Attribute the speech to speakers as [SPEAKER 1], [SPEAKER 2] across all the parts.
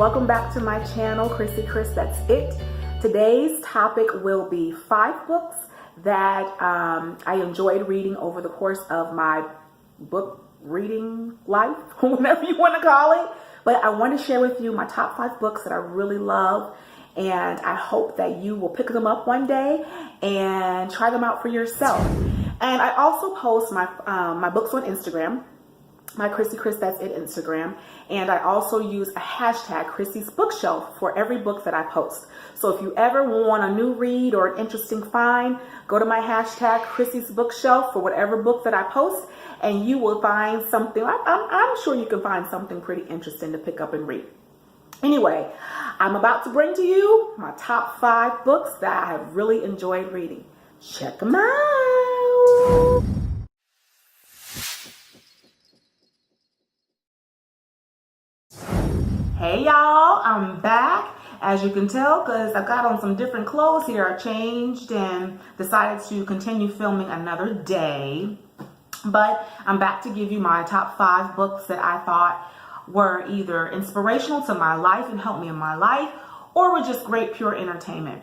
[SPEAKER 1] welcome back to my channel, Chrissy Chris, that's it. Today's topic will be 5 books that I enjoyed reading over the course of my book reading life, whatever you want to call it. But I want to share with you my top 5 books that I really love, and I hope that you will pick them up one day and try them out for yourself. And I also post my my books on Instagram, my Chrissy Chris That's It Instagram, and I also use a hashtag Chrissy's Bookshelf for every book that I post. So if you ever want a new read or an interesting find, go to my hashtag Chrissy's Bookshelf for whatever book that I post, and you will find something. I'm sure you can find something pretty interesting to pick up and read. Anyway, I'm about to bring to you my top 5 books that I have really enjoyed reading. Check them out. Hey y'all, I'm back. As you can tell, because I got on some different clothes here, I changed and decided to continue filming another day. But I'm back to give you my top 5 books that I thought were either inspirational to my life and helped me in my life, or were just great pure entertainment.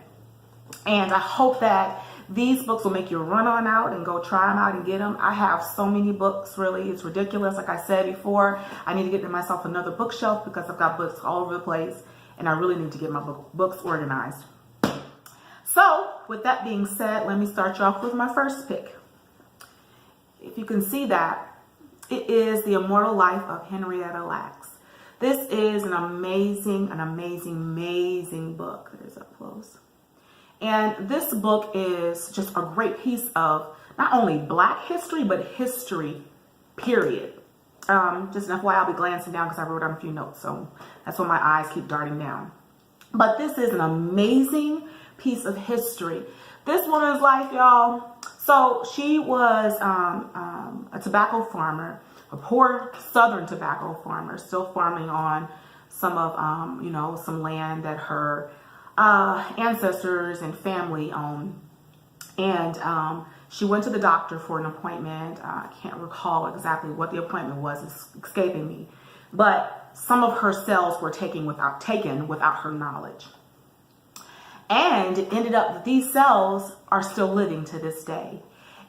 [SPEAKER 1] And I hope that these books will make you run on out and go try them out and get them. I have so many books, really. It's ridiculous. Like I said before, I need to get myself another bookshelf because I've got books all over the place and I really need to get my books organized. So with that being said, let me start you off with my first pick. If you can see that, it is The Immortal Life of Henrietta Lacks. This is an amazing book. It is up close. And this book is just a great piece of not only Black history, but history, period. Just an FYI, I'll be glancing down because I wrote down a few notes. So that's why my eyes keep darting down. But this is an amazing piece of history. This woman's life, y'all. So she was a tobacco farmer, a poor Southern tobacco farmer, still farming on some of, some land that her ancestors and family owned. And she went to the doctor for an appointment. I can't recall exactly what the appointment was. It's escaping me. But some of her cells were taken without her knowledge. And it ended up that these cells are still living to this day.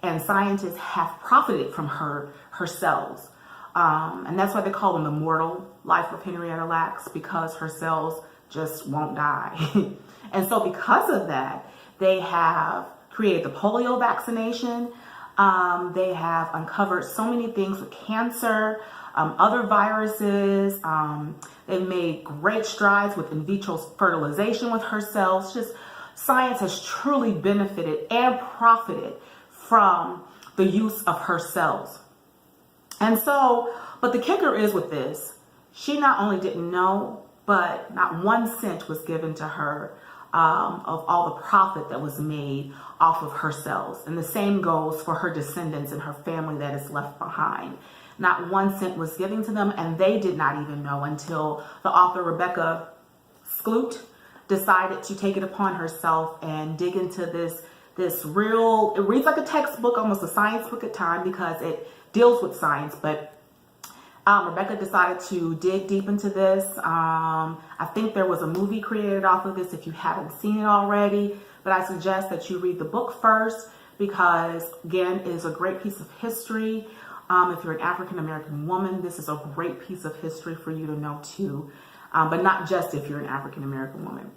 [SPEAKER 1] And scientists have profited from her cells. And that's why they call them Immortal Life of Henrietta Lacks, because her cells just won't die. And so because of that, they have created the polio vaccination. They have uncovered so many things with cancer, other viruses. They've made great strides with in vitro fertilization with her cells. Just science has truly benefited and profited from the use of her cells. And so, but the kicker is with this, she not only didn't know, but not 1 cent was given to her of all the profit that was made off of her cells. And the same goes for her descendants and her family that is left behind. Not 1 cent was given to them, and they did not even know until the author Rebecca Skloot decided to take it upon herself and dig into this real, it reads like a textbook, almost a science book at time because it deals with science, but Rebecca decided to dig deep into this. I think there was a movie created off of this if you haven't seen it already, but I suggest that you read the book first because, again, it is a great piece of history. If you're an African-American woman, this is a great piece of history for you to know too, but not just if you're an African-American woman.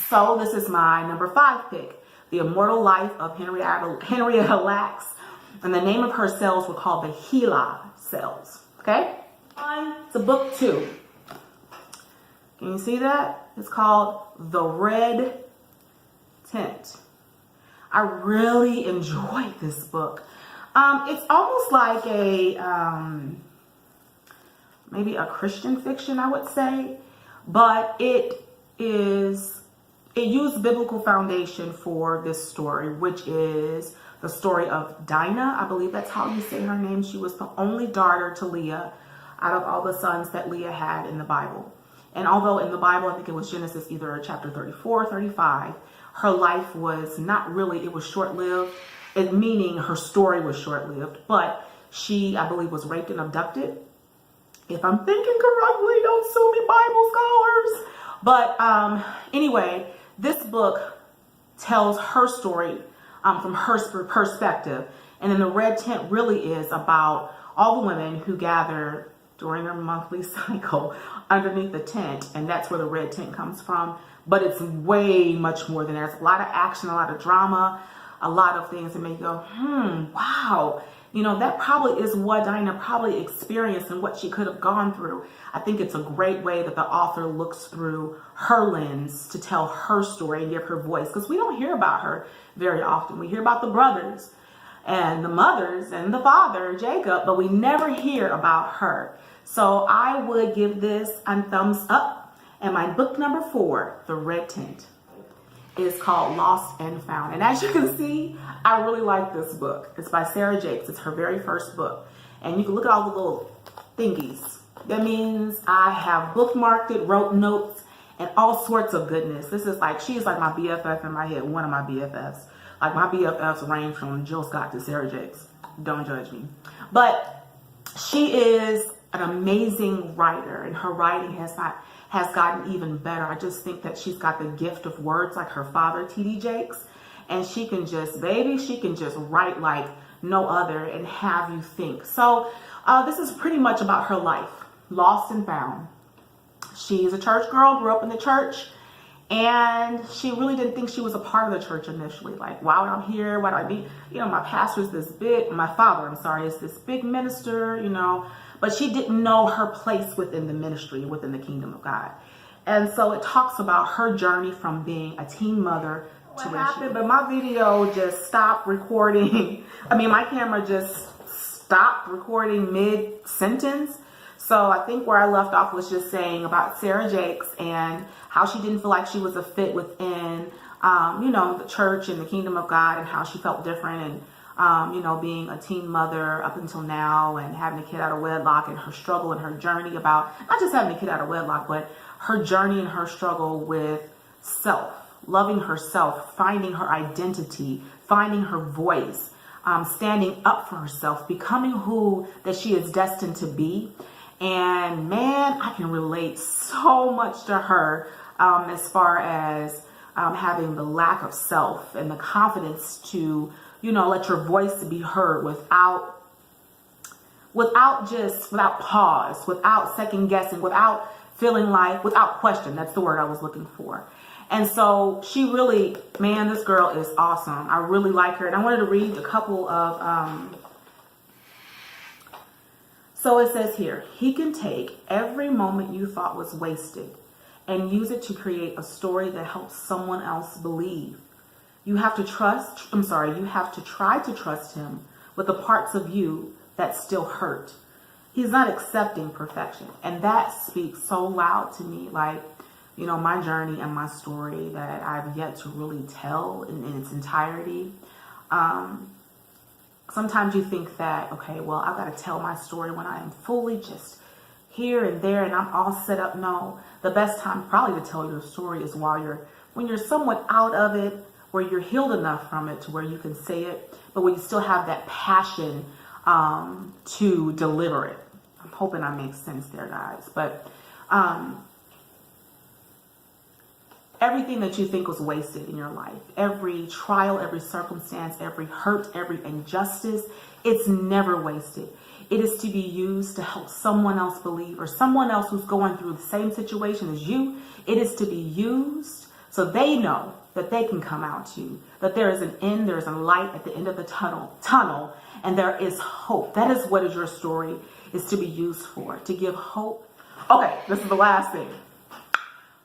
[SPEAKER 1] So this is my number 5 pick, The Immortal Life of Henrietta Lacks, and the name of her cells were called the HeLa cells. Okay, on to book 2. Can you see that? It's called The Red Tent. I really enjoyed this book. It's almost like maybe a Christian fiction, I would say, but it used biblical foundation for this story, which is the story of Dinah. I believe that's how you say her name. She was the only daughter to Leah out of all the sons that Leah had in the Bible. And although in the Bible, I think it was Genesis either chapter 34 or 35, her life was not really, it was short-lived, meaning her story was short-lived, but she, I believe, was raped and abducted If I'm thinking correctly, don't sue me, Bible scholars. But anyway, this book tells her story from her perspective. And then the red tent really is about all the women who gather during their monthly cycle underneath the tent. And that's where the red tent comes from. But it's way much more than that. There's a lot of action, a lot of drama, a lot of things that make you go, wow. You know, that probably is what Diana probably experienced and what she could have gone through. I think it's a great way that the author looks through her lens to tell her story and give her voice. Because we don't hear about her very often. We hear about the brothers and the mothers and the father, Jacob, but we never hear about her. So I would give this a thumbs up. And my book number 4, The Red Tent, is called Lost and Found. And as you can see, I really like this book. It's by Sarah Jakes. It's her very first book. And you can look at all the little thingies. That means I have bookmarked it, wrote notes, and all sorts of goodness. This is like, she's like my BFF in my head, one of my BFFs. Like my BFFs range from Jill Scott to Sarah Jakes. Don't judge me. But she is an amazing writer, and her writing has gotten even better. I just think that she's got the gift of words like her father, T.D. Jakes. And she can just, she can just write like no other and have you think. So this is pretty much about her life, lost and found. She's a church girl, grew up in the church, and she really didn't think she was a part of the church initially. Like, why would I be here? Why do I be, my pastor's this big, my father, I'm sorry, is this big minister, but she didn't know her place within the ministry, within the kingdom of God. And so it talks about her journey from being a teen mother to what happened, but my video just stopped recording. My camera just stopped recording mid-sentence. So I think where I left off was just saying about Sarah Jakes and how she didn't feel like she was a fit within, the church and the kingdom of God, and how she felt different, and, being a teen mother up until now and having a kid out of wedlock, and her struggle and her journey about not just having a kid out of wedlock, but her journey and her struggle with self, loving herself, finding her identity, finding her voice, standing up for herself, becoming who that she is destined to be. And man, I can relate so much to her as far as having the lack of self and the confidence to, let your voice be heard without pause, without second guessing, without feeling like, without question. That's the word I was looking for. And so she really, man, this girl is awesome. I really like her. And I wanted to read a couple of, so it says here, he can take every moment you thought was wasted and use it to create a story that helps someone else believe. You have to try to trust him with the parts of you that still hurt. He's not accepting perfection. And that speaks so loud to me, like, my journey and my story that I've yet to really tell in its entirety. Sometimes you think that, okay, well, I've got to tell my story when I am fully just here and there and I'm all set up. No, the best time probably to tell your story is when you're somewhat out of it, where you're healed enough from it to where you can say it, but when you still have that passion to deliver it. I'm hoping I make sense there, guys. But everything that you think was wasted in your life, every trial, every circumstance, every hurt, every injustice, it's never wasted. It is to be used to help someone else believe, or someone else who's going through the same situation as you. It is to be used so they know that they can come out to you, that there is an end, there is a light at the end of the tunnel, and there is hope. That is what your story is to be used for, to give hope. Okay, this is the last thing.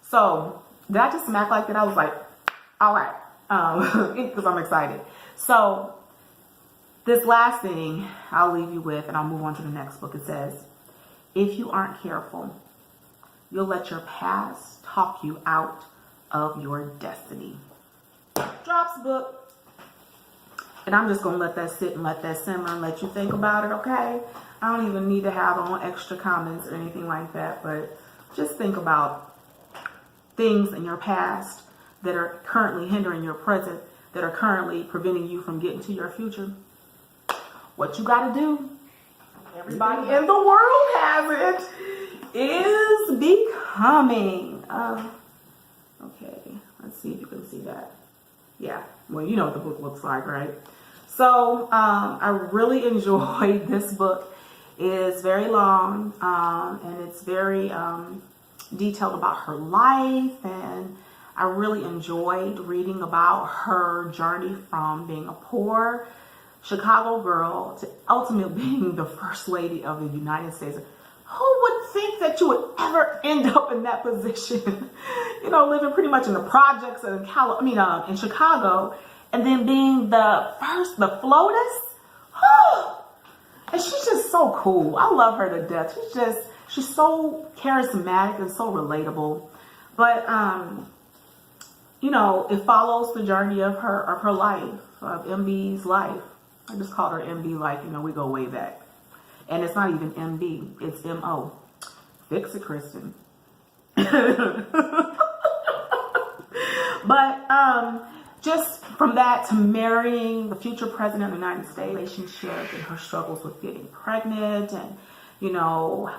[SPEAKER 1] So, did I just smack like that? I was like, all right, because I'm excited. So this last thing I'll leave you with, and I'll move on to the next book. It says, if you aren't careful, you'll let your past talk you out of your destiny. Drops book. And I'm just going to let that sit and let that simmer and let you think about it, okay? I don't even need to have on extra comments or anything like that, but just think about things in your past that are currently hindering your present, that are currently preventing you from getting to your future. What you got to do everybody in the world has it, is becoming. Okay, let's see if you can see that. Yeah, well, you know what the book looks like, right? So I really enjoyed this book. It is very long, and it's very detailed about her life, and I really enjoyed reading about her journey from being a poor Chicago girl to ultimately being the first lady of the United States. Who would think that you would ever end up in that position? You know, living pretty much in the projects in in Chicago, and then being the FLOTUS. And she's just so cool. I love her to death. She's so charismatic and so relatable. But you know, it follows the journey of her life, of MB's life. I just called her MB, like, you know, we go way back. And it's not even MB, it's MO. Fix it, Kristen. But just from that to marrying the future president of the United States, relationship and her struggles with getting pregnant, and, you know,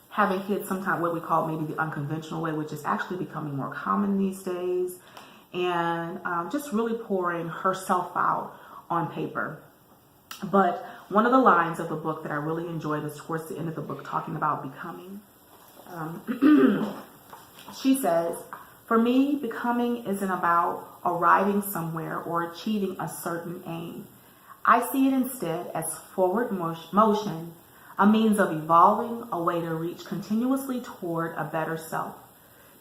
[SPEAKER 1] having kids sometimes what we call maybe the unconventional way, which is actually becoming more common these days, and just really pouring herself out on paper. But one of the lines of the book that I really enjoyed is towards the end of the book, talking about becoming. She says, "For me, becoming isn't about arriving somewhere or achieving a certain aim. I see it instead as forward motion, a means of evolving, a way to reach continuously toward a better self.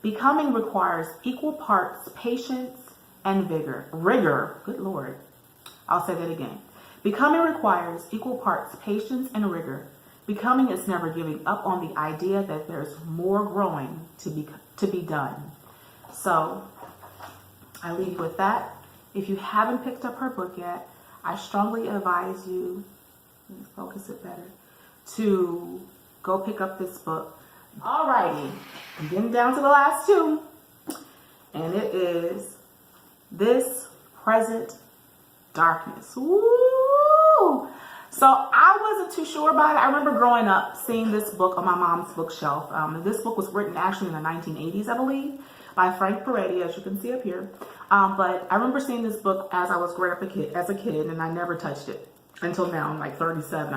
[SPEAKER 1] Becoming requires equal parts patience and rigor. Good Lord. I'll say that again. Becoming requires equal parts patience and rigor. Becoming is never giving up on the idea that there's more growing to be done." So I leave with that. If you haven't picked up her book yet, I strongly advise you, let me focus it better, to go pick up this book. Alrighty, I'm getting down to the last two, and it is This Present Darkness. Woo! So I wasn't too sure about it. I remember growing up seeing this book on my mom's bookshelf. This book was written actually in the 1980s, I believe, by Frank Peretti, as you can see up here. But I remember seeing this book as I was growing up as a kid, and I never touched it until now. I'm like 37.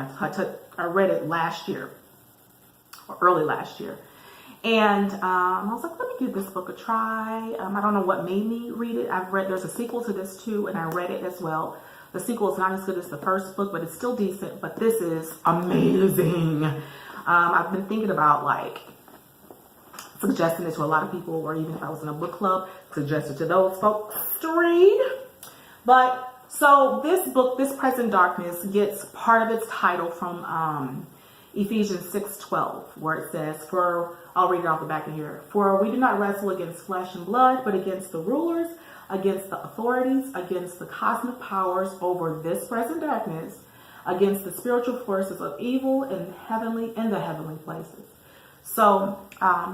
[SPEAKER 1] I read it last year, or early last year. And I was like, let me give this book a try. I don't know what made me read it. There's a sequel to this too, and I read it as well. The sequel is not as good as the first book, but it's still decent. But this is amazing. I've been thinking about like suggesting it to a lot of people, or even if I was in a book club, suggest it to those folks to read. But so this book, This Present Darkness, gets part of its title from Ephesians 6:12, where it says, I'll read it off the back of here. "For we do not wrestle against flesh and blood, but against the rulers, against the authorities, against the cosmic powers over this present darkness, against the spiritual forces of evil in the heavenly places." So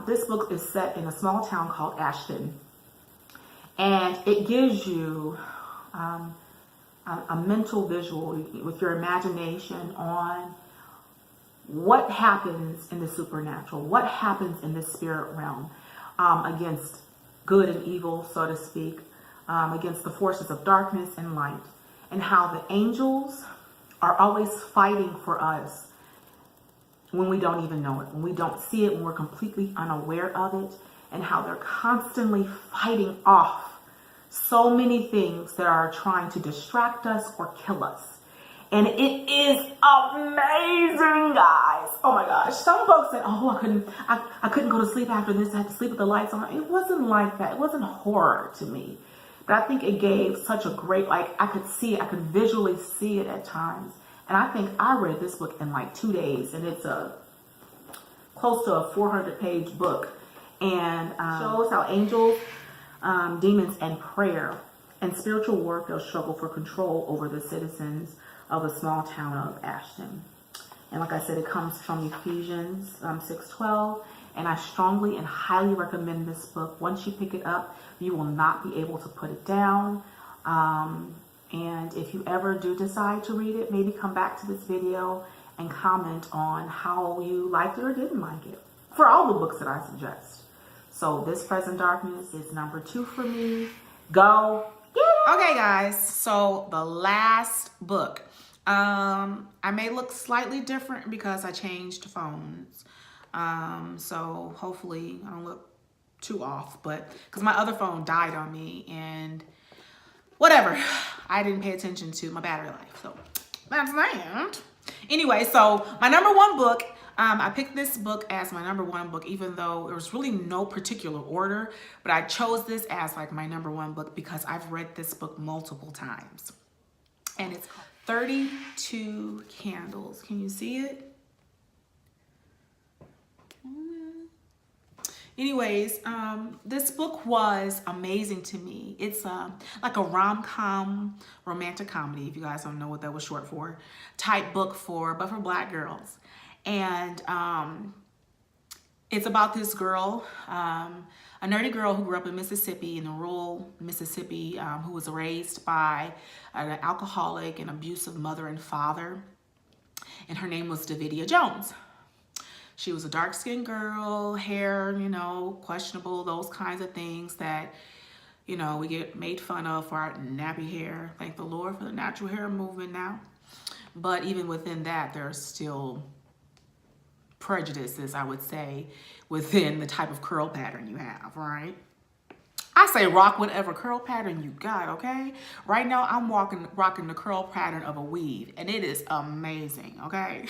[SPEAKER 1] this book is set in a small town called Ashton, and it gives you a mental visual with your imagination on what happens in the supernatural, what happens in the spirit realm, against good and evil, so to speak, against the forces of darkness and light, and how the angels are always fighting for us when we don't even know it, when we don't see it, when we're completely unaware of it, and how they're constantly fighting off so many things that are trying to distract us or kill us. And it is amazing, guys. Oh my gosh. Some folks said, "Oh, I couldn't go to sleep after this. I had to sleep with the lights on." It wasn't like that. It wasn't horror to me. But I think it gave such a great, like, I could see it. I could visually see it at times. And I think I read this book in like 2 days. And it's close to a 400-page book. And shows how angels, demons, and prayer and spiritual warfare struggle for control over the citizens of the small town of Ashton. And like I said, it comes from Ephesians 6:12. And I strongly and highly recommend this book. Once you pick it up, you will not be able to put it down. And if you ever do decide to read it, maybe come back to this video and comment on how you liked it or didn't like it for all the books that I suggest. So This Present Darkness is number 2 for me. Go get it! Okay, guys, so the last book. I may look slightly different because I changed phones. So hopefully I don't look too off, but because my other phone died on me and whatever, I didn't pay attention to my battery life. So that's that. Anyway, so my number 1 book, I picked this book as my number 1 book, even though there was really no particular order, but I chose this as like my number 1 book because I've read this book multiple times. And it's called 32 Candles. Can you see it? Anyways, this book was amazing to me. It's like a rom-com, romantic comedy, if you guys don't know what that was short for, type book but for Black girls. And it's about this girl, a nerdy girl who grew up in Mississippi, in the rural Mississippi, who was raised by an alcoholic and abusive mother and father. And her name was Davidia Jones. She was a dark-skinned girl, hair, you know, questionable, those kinds of things that, you know, we get made fun of for our nappy hair. Thank the Lord for the natural hair movement now. But even within that, there's still prejudices, I would say, within the type of curl pattern you have, right? I say rock whatever curl pattern you got, okay? Right now, I'm rocking the curl pattern of a weave, and it is amazing, okay?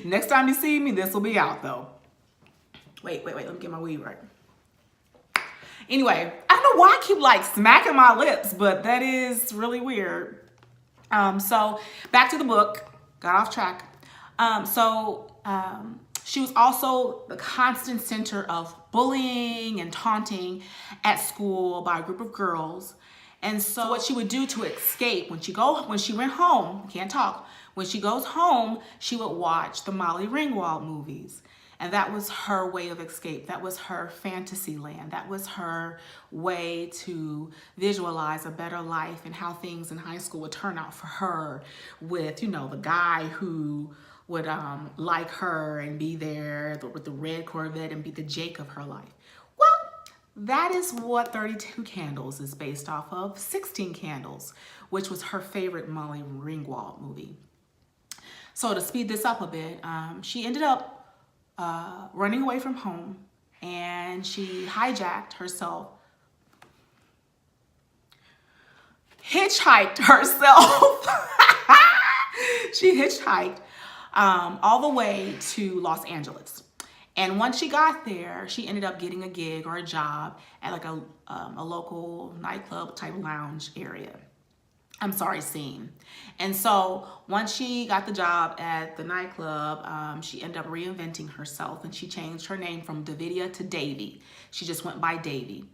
[SPEAKER 1] Next time you see me, this will be out, though. Wait, let me get my weave right. Anyway, I don't know why I keep, like, smacking my lips, but that is really weird. So, back to the book. Got off track. She was also the constant center of bullying and taunting at school by a group of girls. And so what she would do to escape, when she went home, can't talk, when she goes home, she would watch the Molly Ringwald movies. And that was her way of escape. That was her fantasy land. That was her way to visualize a better life and how things in high school would turn out for her with, you know, the guy who would like her and be there with the red Corvette and be the Jake of her life. Well, that is what 32 Candles is based off of. 16 Candles, which was her favorite Molly Ringwald movie. So to speed this up a bit, she ended up running away from home, and she hitchhiked herself She hitchhiked all the way to Los Angeles. And once she got there, she ended up getting a gig or a job at like a local nightclub type lounge area. Scene. And so once she got the job at the nightclub, she ended up reinventing herself, and she changed her name from Davidia to Davy. She just went by Davy.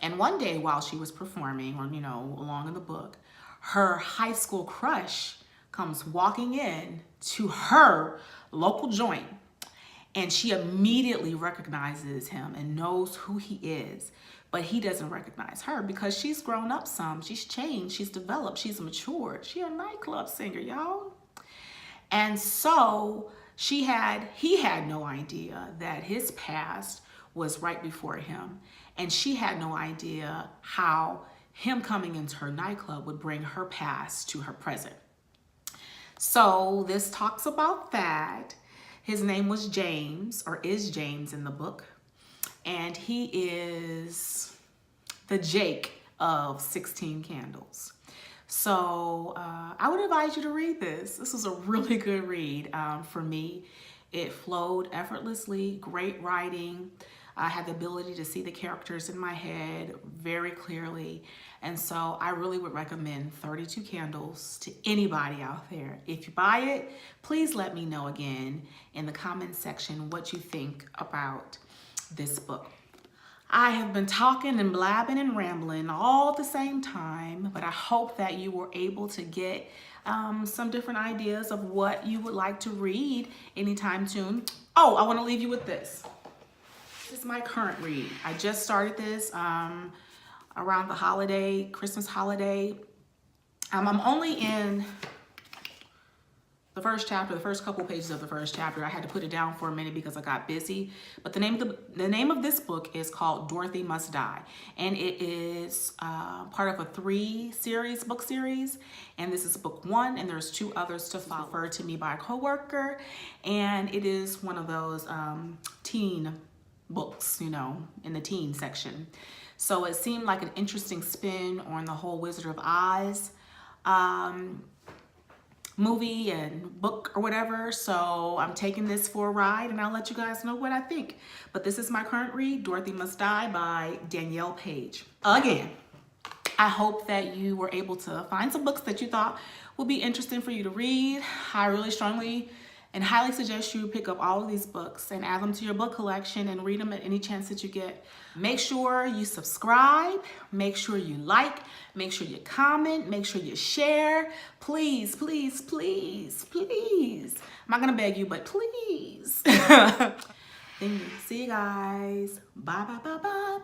[SPEAKER 1] And one day while she was performing, or, you know, along in the book, her high school crush comes walking in to her local joint, and she immediately recognizes him and knows who he is, but he doesn't recognize her because she's grown up some. She's changed, she's developed, she's matured. She's a nightclub singer, y'all. And so he had no idea that his past was right before him, and she had no idea how him coming into her nightclub would bring her past to her present. So this talks about that. His name was James, or is James in the book. And he is the Jake of 16 Candles. So I would advise you to read this. This was a really good read for me. It flowed effortlessly, great writing. I had the ability to see the characters in my head very clearly. And so I really would recommend 32 Candles to anybody out there. If you buy it, please let me know again in the comments section what you think about this book. I have been talking and blabbing and rambling all at the same time, but I hope that you were able to get some different ideas of what you would like to read anytime soon. Oh, I want to leave you with this. This is my current read. I just started this around the Christmas holiday. I'm only in the first chapter, the first couple pages of the first chapter. I had to put it down for a minute because I got busy. But the name of this book is called Dorothy Must Die, and it is part of a 3-series book series. And this is book 1, and there's 2 others to follow. Referred to me by a coworker, and it is one of those teen books, you know, in the teen section. So it seemed like an interesting spin on the whole Wizard of Oz movie and book or whatever. So I'm taking this for a ride, and I'll let you guys know what I think. But this is my current read, Dorothy Must Die by Danielle Page. Again, I hope that you were able to find some books that you thought would be interesting for you to read. I really strongly and highly suggest you pick up all of these books and add them to your book collection and read them at any chance that you get. Make sure you subscribe, make sure you like, make sure you comment, make sure you share. Please, please, please, please. I'm not gonna beg you, but please. Thank you. See you guys. Bye, bye, bye, bye.